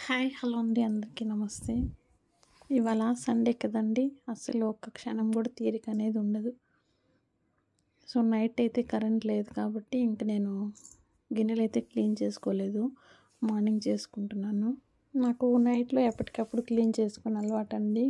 Hi hello అండి, అందరికీ నమస్తే. ఇవాళ సండే కదండి, అసలు ఒక్క క్షణం కూడా తీరిక అనేది ఉండదు. సో నైట్ అయితే కరెంట్ లేదు కాబట్టి ఇంక నేను గిన్నెలు అయితే క్లీన్ చేసుకోలేదు, మార్నింగ్ చేసుకుంటున్నాను. నాకు నైట్లో ఎప్పటికప్పుడు క్లీన్ చేసుకుని అలవాటు అండి.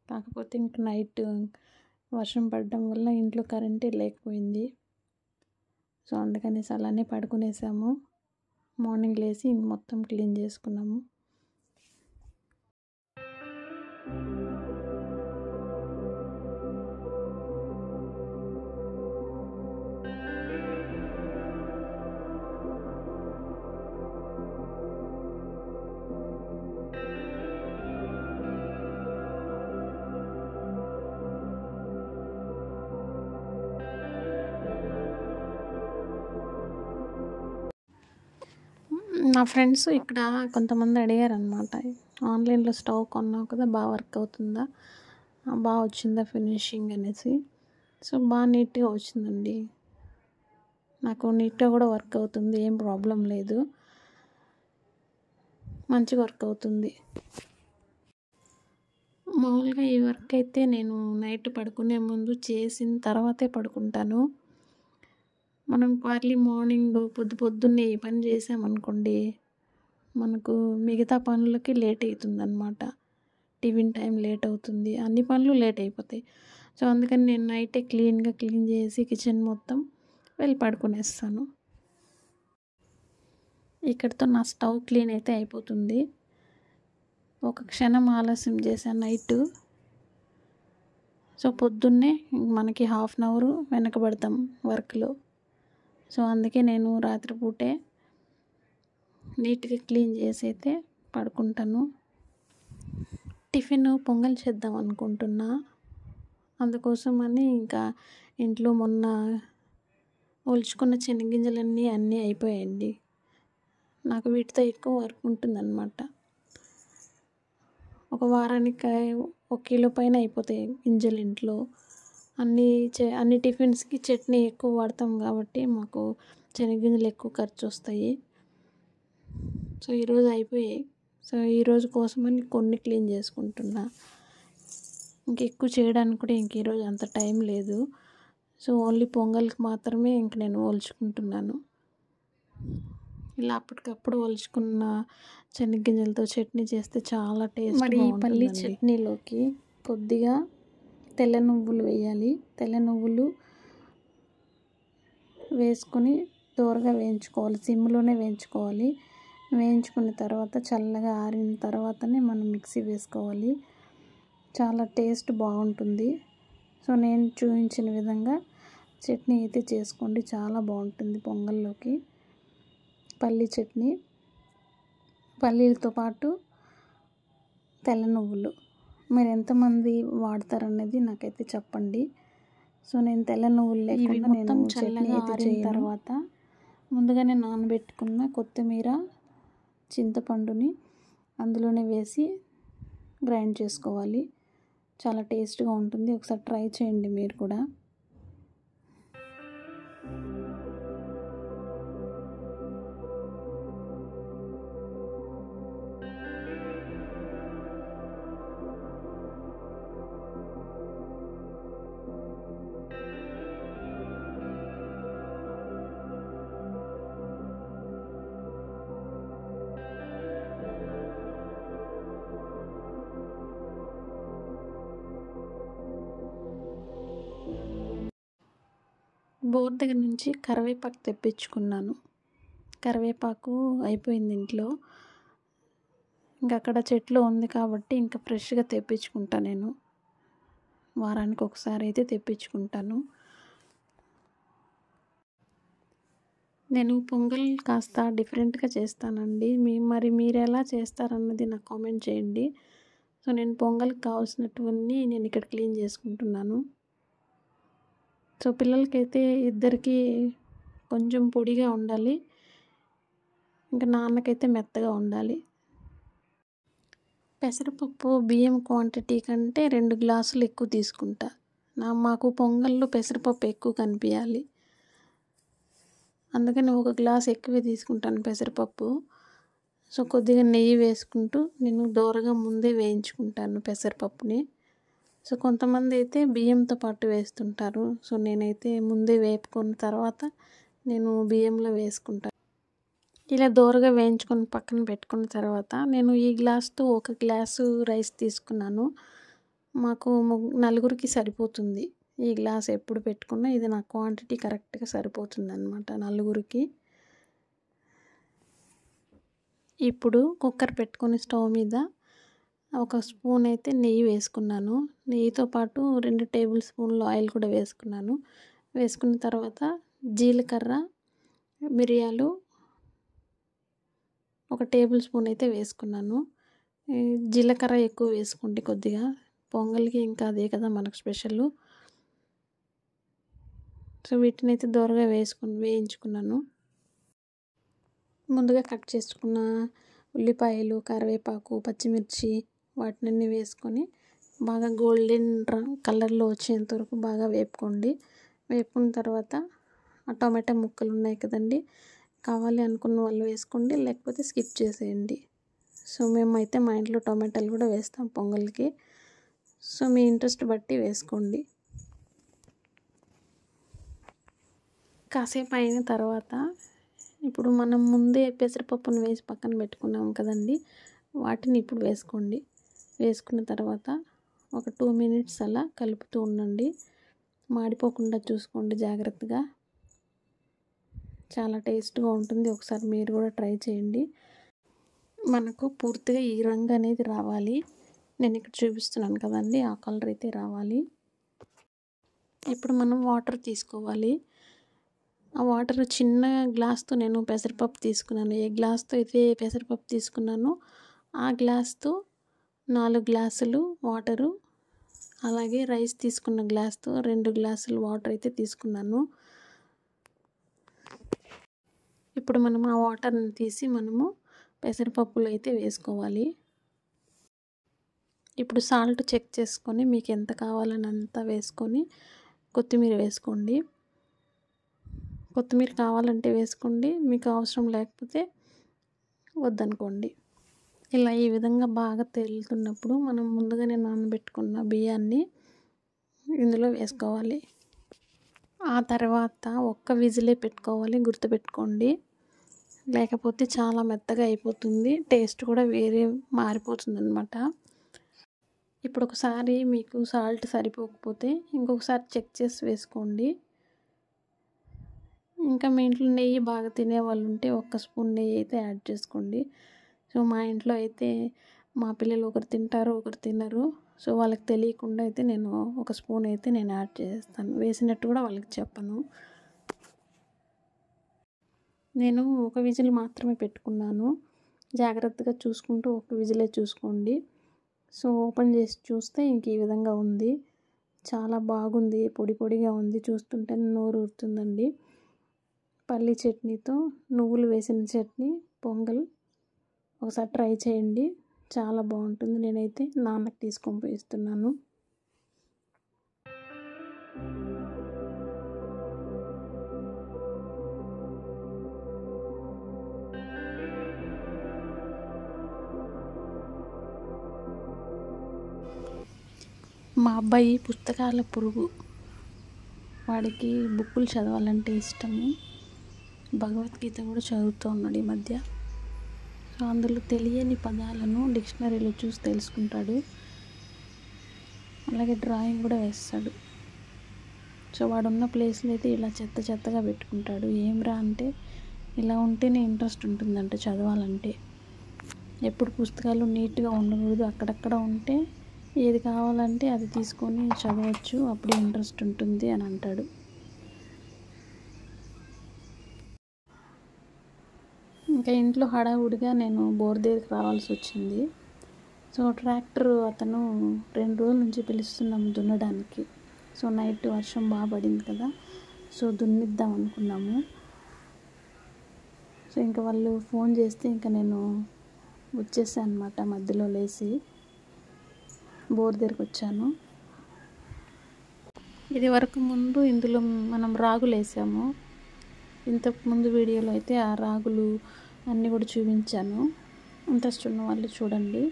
కాకపోతే ఇంక నైట్ వర్షం పడడం వల్ల ఇంట్లో కరెంటే లేకపోయింది. సో అందుకనేసి అలానే పడుకునేసాము. మార్నింగ్ లేచి మొత్తం క్లీన్ చేసుకున్నాము. నా ఫ్రెండ్స్ ఇక్కడ కొంతమంది అడిగారనమాట, ఆన్లైన్లో స్టవ్ కొన్నావు కదా, బాగా వర్క్ అవుతుందా, బాగా వచ్చిందా ఫినిషింగ్ అనేసి. సో బాగా నీట్గా వచ్చిందండి, నాకు నీట్గా కూడా వర్క్ అవుతుంది, ఏం ప్రాబ్లం లేదు, మంచిగా వర్క్ అవుతుంది. మామూలుగా ఈ వర్క్ అయితే నేను నైట్ పడుకునే ముందు చేసిన తర్వాతే పడుకుంటాను. మనం ఎర్లీ మార్నింగ్ పొద్దున్నే ఈ పని చేసామనుకోండి, మనకు మిగతా పనులకి లేట్ అవుతుంది అనమాట. టిఫిన్ టైం లేట్ అవుతుంది, అన్ని పనులు లేట్ అయిపోతాయి. సో అందుకని నేను నైటే క్లీన్ చేసి కిచెన్ మొత్తం వెళ్ళి పడుకునేస్తాను. ఇక్కడితో నా స్టవ్ క్లీన్ అయితే అయిపోతుంది. ఒక క్షణం ఆలస్యం చేశాను నైట్. సో పొద్దున్నే మనకి హాఫ్ అన్ అవర్ వెనకబడతాం వర్క్లో. సో అందుకే నేను రాత్రిపూటే నీట్గా క్లీన్ చేసి అయితే పడుకుంటాను. టిఫిన్ పొంగల్ చేద్దాం అనుకుంటున్నా, అందుకోసమని ఇంకా ఇంట్లో మొన్న ఒలుచుకున్న శనగింజలన్నీ అయిపోయాయండి. నాకు వీటితో ఎక్కువ వర్క్ ఉంటుందన్నమాట. ఒక వారానికి 1 కిలో పైన అయిపోతాయి గింజలు ఇంట్లో. అన్ని టిఫిన్స్కి చట్నీ ఎక్కువ వాడతాం కాబట్టి మాకు శనగగింజలు ఎక్కువ ఖర్చు వస్తాయి. సో ఈరోజు అయిపోయాయి. సో ఈరోజు కోసమని కొన్ని క్లీన్ చేసుకుంటున్నా. ఇంకెక్కువ చేయడానికి కూడా ఈరోజు అంత టైం లేదు. సో ఓన్లీ పొంగల్కి మాత్రమే నేను ఒలుచుకుంటున్నాను. ఇలా అప్పటికప్పుడు ఒలుచుకున్న శనగగింజలతో చట్నీ చేస్తే చాలా టేస్ట్ బాగుంటుంది. ఈ పల్లి చట్నీలోకి కొద్దిగా తెల్ల నువ్వులు వేయాలి. తెల్ల నువ్వులు వేసుకొని దోరగా వేయించుకోవాలి, సిమ్లోనే వేయించుకోవాలి. వేయించుకున్న తర్వాత చల్లగా ఆరిన తర్వాతనే మనం మిక్సీ వేసుకోవాలి. చాలా టేస్ట్ బాగుంటుంది. సో నేను చూపించిన విధంగా చట్నీ అయితే చేసుకోండి, చాలా బాగుంటుంది పొంగల్లోకి. పల్లి చట్నీ, పల్లీలతో పాటు తెల్ల నువ్వులు మీరు ఎంతమంది వాడతారనేది నాకైతే చెప్పండి. సో నేను తెల్ల నువ్వులు లేకుండా నేను చట్నీ అయితే చేయను. తర్వాత ముందుగానే నానబెట్టుకున్న కొత్తిమీర, చింతపండుని అందులోనే వేసి గ్రైండ్ చేసుకోవాలి. చాలా టేస్ట్గా ఉంటుంది, ఒకసారి ట్రై చేయండి మీరు కూడా. బోర్ దగ్గర నుంచి కరివేపాకు తెప్పించుకున్నాను. కరివేపాకు అయిపోయింది ఇంట్లో, ఇంకా అక్కడ చెట్లు ఉంది కాబట్టి ఇంకా ఫ్రెష్గా తెప్పించుకుంటా. నేను వారానికి ఒకసారి అయితే తెప్పించుకుంటాను. నేను పొంగల్ కాస్త డిఫరెంట్గా చేస్తానండి. మీరు ఎలా చేస్తారన్నది నాకు కామెంట్ చేయండి. సో నేను పొంగల్కి కావాల్సినటువన్నీ నేను ఇక్కడ క్లీన్ చేసుకుంటున్నాను. సో పిల్లలకైతే ఇద్దరికి కొంచెం పొడిగా ఉండాలి, ఇంకా నాన్నకైతే మెత్తగా ఉండాలి. పెసరపప్పు బియ్యం క్వాంటిటీ కంటే 2 గ్లాసులు ఎక్కువ తీసుకుంటా. మాకు పొంగల్లో పెసరపప్పు ఎక్కువ కనిపించాలి, అందుకని 1 గ్లాస్ ఎక్కువే తీసుకుంటాను పెసరపప్పు. సో కొద్దిగా నెయ్యి వేసుకుంటూ నేను దోరగా ముందే వేయించుకుంటాను పెసరపప్పుని. సో కొంతమంది అయితే బియ్యంతో పాటు వేస్తుంటారు. సో నేనైతే ముందే వేపుకున్న తర్వాత నేను బియ్యంలో వేసుకుంటాను. ఇలా దోరగా వేయించుకొని పక్కన పెట్టుకున్న తర్వాత నేను ఈ గ్లాస్తో 1 గ్లాసు రైస్ తీసుకున్నాను. మాకు నలుగురికి సరిపోతుంది. ఈ గ్లాస్ ఎప్పుడు పెట్టుకున్నా ఇది నా క్వాంటిటీ కరెక్ట్గా సరిపోతుందన్నమాట నలుగురికి. ఇప్పుడు కుక్కర్ పెట్టుకొని స్టవ్ మీద 1 స్పూన్ అయితే నెయ్యి వేసుకున్నాను. నెయ్యితో పాటు 2 టేబుల్ స్పూన్లు ఆయిల్ కూడా వేసుకున్నాను. వేసుకున్న తర్వాత జీలకర్ర, మిరియాలు 1 టేబుల్ స్పూన్ అయితే వేసుకున్నాను. జీలకర్ర ఎక్కువ వేసుకోండి కొద్దిగా, పొంగల్కి ఇంకా అదే కదా మనకు స్పెషల్. సో వీటిని అయితే దోరగా వేయించుకున్నాను. ముందుగా కట్ చేసుకున్న ఉల్లిపాయలు, కరివేపాకు, పచ్చిమిర్చి వాటిని వేసుకొని బాగా గోల్డెన్ కలర్లో వచ్చేంత వరకు బాగా వేపుకోండి. వేపుకున్న తర్వాత ఆ టొమాటో ముక్కలు ఉన్నాయి కదండి, కావాలి అనుకున్న వాళ్ళు వేసుకోండి, లేకపోతే స్కిప్ చేసేయండి. సో మేమైతే మా ఇంట్లో టొమాటోలు కూడా వేస్తాం పొంగల్కి. సో మీ ఇంట్రెస్ట్ బట్టి వేసుకోండి. కాసేపు అయిన తర్వాత ఇప్పుడు మనం ముందే పెసరపప్పును వేసి పక్కన పెట్టుకున్నాం కదండి, వాటిని ఇప్పుడు వేసుకోండి. వేసుకున్న తర్వాత ఒక 2 మినిట్స్ అలా కలుపుతూ ఉండండి. మాడిపోకుండా చూసుకోండి జాగ్రత్తగా. చాలా టేస్ట్గా ఉంటుంది. ఒకసారి మీరు కూడా ట్రై చేయండి. మనకు పూర్తిగా ఈ రంగు అనేది రావాలి. నేను ఇక్కడ చూపిస్తున్నాను కదండి, ఆ కలర్ అయితే రావాలి. ఇప్పుడు మనం వాటర్ తీసుకోవాలి. ఆ వాటర్ చిన్న గ్లాస్తో నేను పెసరపప్పు తీసుకున్నాను. ఏ గ్లాస్తో అయితే పెసరపప్పు తీసుకున్నానో ఆ గ్లాస్తో 4 గ్లాసులు వాటరు, అలాగే రైస్ తీసుకున్న గ్లాస్తో 2 గ్లాసులు వాటర్ అయితే తీసుకున్నాను. ఇప్పుడు మనం ఆ వాటర్ని తీసి మనము పెసరపప్పులో అయితే వేసుకోవాలి. ఇప్పుడు సాల్ట్ చెక్ చేసుకొని మీకు ఎంత కావాలని అంత వేసుకొని కొత్తిమీర వేసుకోండి. కొత్తిమీర కావాలంటే వేసుకోండి, మీకు అవసరం లేకపోతే వద్దనుకోండి. ఇలా ఈ విధంగా బాగా తేలుతున్నప్పుడు మనం ముందుగానే నానబెట్టుకున్న బియ్యాన్ని ఇందులో వేసుకోవాలి. ఆ తర్వాత 1 విజిలే పెట్టుకోవాలి, గుర్తుపెట్టుకోండి. లేకపోతే చాలా మెత్తగా అయిపోతుంది, టేస్ట్ కూడా వేరే మారిపోతుంది అన్నమాట. ఇప్పుడు ఒకసారి మీకు సాల్ట్ సరిపోకపోతే ఇంకొకసారి చెక్ చేసి వేసుకోండి. ఇంకా మీ ఇంట్లో నెయ్యి బాగా తినేవాళ్ళు ఉంటే 1 స్పూన్ నెయ్యి అయితే యాడ్ చేసుకోండి. సో మా ఇంట్లో అయితే మా పిల్లలు ఒకరు తింటారు, ఒకరు తినరు. సో వాళ్ళకి తెలియకుండా అయితే నేను 1 స్పూన్ అయితే నేను యాడ్ చేస్తాను. వేసినట్టు కూడా వాళ్ళకి చెప్పను. నేను 1 విజిల్ మాత్రమే పెట్టుకున్నాను. జాగ్రత్తగా చూసుకుంటూ 1 విజిలే చూసుకోండి. సో ఓపెన్ చేసి చూస్తే ఇంక ఈ విధంగా ఉంది. చాలా బాగుంది, పొడి పొడిగా ఉంది, చూస్తుంటే నోరు ఊరుతుందండి. పల్లి చట్నీతో నువ్వులు వేసిన చట్నీ పొంగల్ ఒకసారి ట్రై చేయండి, చాలా బాగుంటుంది. నేనైతే నాన్నకి తీసుకొని పోయిస్తున్నాను. మా అబ్బాయి పుస్తకాల పురుగు, వాడికి బుక్కులు చదవాలంటే ఇష్టము. భగవద్గీత కూడా చదువుతూ ఉన్నాడు ఈ మధ్య. సో అందులో తెలియని పదాలను డిక్షనరీలో చూసి తెలుసుకుంటాడు, అలాగే డ్రాయింగ్ కూడా వేస్తాడు. సో వాడున్న ప్లేస్లో అయితే ఇలా చెత్త చెత్తగా పెట్టుకుంటాడు. ఏమ్రా అంటే ఇలా ఉంటేనే ఇంట్రెస్ట్ ఉంటుందంట చదవాలంటే. ఎప్పుడు పుస్తకాలు నీట్గా ఉండకూడదు, అక్కడక్కడ ఉంటే ఏది కావాలంటే అది తీసుకొని చదవచ్చు, అప్పుడే ఇంట్రెస్ట్ ఉంటుంది అని అంటాడు. ఇంకా ఇంట్లో హడావుడిగా నేను బోర్ దగ్గరికి రావాల్సి వచ్చింది. సో ట్రాక్టర్ అతను 2 రోజుల నుంచి పిలుస్తున్నాము దున్నడానికి. సో నైట్ వర్షం బాగా పడింది కదా, సో దున్నిద్దాం అనుకున్నాము. సో ఇంకా వాళ్ళు ఫోన్ చేస్తే ఇంకా నేను వచ్చేసాను అన్నమాట. మధ్యలో లేచి బోర్ దగ్గరికి వచ్చాను. ఇది వరకు ముందు ఇందులో మనం రాగులు వేసాము. ఇంతకు ముందు వీడియోలో అయితే ఆ రాగులు అన్నీ కూడా చూపించాను. ఇంట్రెస్ట్ ఉన్న వాళ్ళు చూడండి.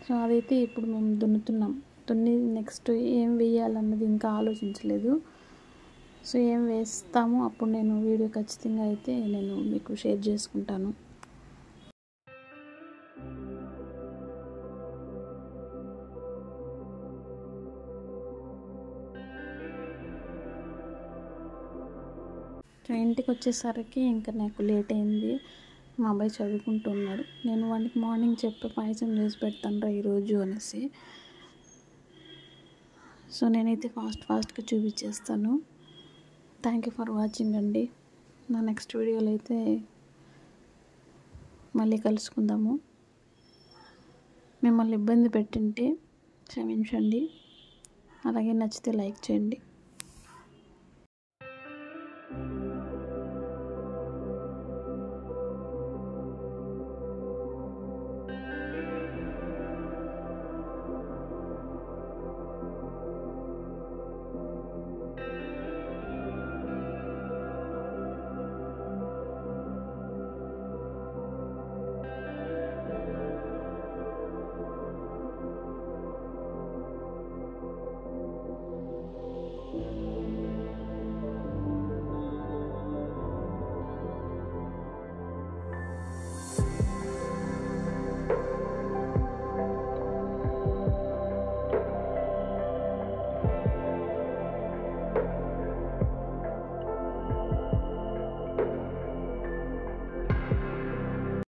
సో అదైతే ఇప్పుడు మేము దున్నుతున్నాం. దున్ని నెక్స్ట్ ఏం వేయాలన్నది ఇంకా ఆలోచించలేదు. సో ఏం వేస్తామో అప్పుడు నేను వీడియో ఖచ్చితంగా అయితే నేను మీకు షేర్ చేసుకుంటాను. సో ఇంటికి వచ్చేసరికి ఇంకా నాకు లేట్ అయింది. మా అబ్బాయి చదువుకుంటున్నాడు. నేను వానికి మార్నింగ్ చెప్పి పాయసం చేసి పెడతాను ఈరోజు అనేసి. సో నేనైతే ఫాస్ట్గా చూపించేస్తాను. థ్యాంక్ యూ ఫర్ వాచింగ్ అండి. నా నెక్స్ట్ వీడియోలో అయితే మళ్ళీ కలుసుకుందాము. మిమ్మల్ని ఇబ్బంది పెట్టింటే క్షమించండి. అలాగే నచ్చితే లైక్ చేయండి.